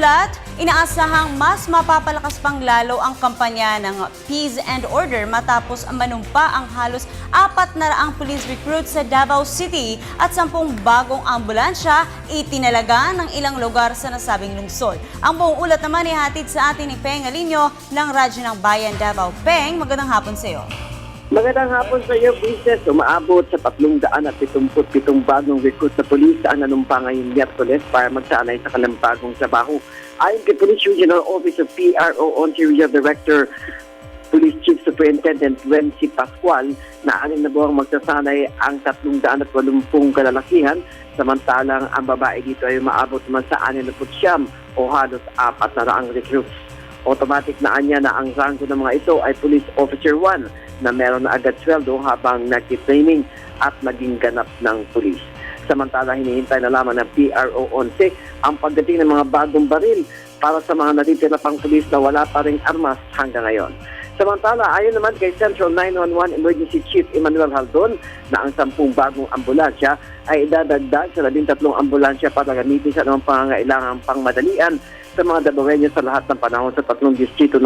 ulat, inaasahang mas mapapalakas pang lalo ang kampanya ng Peace and Order matapos manumpa ang halos 400 police recruits sa Davao City at 10 bagong ambulansya itinalaga ng ilang lugar sa nasabing lungsod. Ang buong ulat naman ihatid sa atin ni Peng Alinio ng Radyo ng Bayan Davao. Peng, magandang hapon sa iyo. Magandang hapon sa iyo, Princess. Umaabot sa 377 bagong recruit na polis ang nanumpa ngayong Miyerkules para magsanay sa kanilang bagong trabaho. Ayon kay Police Regional Office of PRO Ontario Director Police Chief Superintendent Wency Pascual na 6 na buwang magsasanay ang 380 kalalakihan, samantalang ang babae dito ay maabot naman sa 69 o halos 400 recruits. Automatic na anya na ang ranggo ng mga ito ay Police Officer 1 na meron na agad sweldo habang nag-training at naging ganap ng pulis. Samantala, hinihintay na lamang ng PRO 11 ang pagdating ng mga bagong baril para sa mga natitira pang pulis na wala pa ring armas hanggang ngayon. Samantala, ayon naman kay Central 911 Emergency Chief Emmanuel Haldon na ang 10 bagong ambulansya ay idadagdag sa 13 ambulansya para gamitin sa anumang pangangailangang pangmadalian sa mga Davaoeños sa lahat ng panahon sa 3 distrito.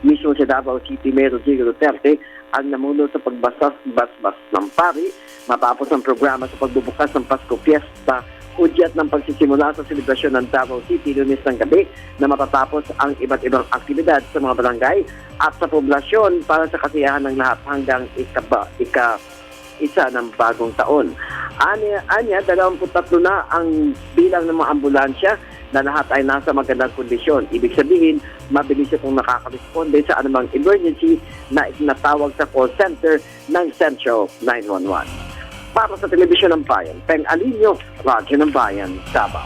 Mismo sa Davao City Mayor Rodrigo Duterte ang namuno sa pagbasbas ng pari matapos ang programa sa pagbubukas ng Pasko Fiesta, udyat ng pagsisimula sa selebrasyon ng Davao City Lunes ng gabi na matatapos ang iba't ibang aktibidad sa mga barangay at sa poblasyon para sa kasiyahan ng lahat hanggang isa ng bagong taon. Anya, 23 na ang bilang ng mga ambulansya na lahat ay nasa magandang kondisyon. Ibig sabihin, mabilis itong nakaka-responde sa anumang emergency na itinatawag sa call center ng Central 911. Para sa Telebisyon ng Bayan, Peng Alinio, Radyo ng Bayan, Davao.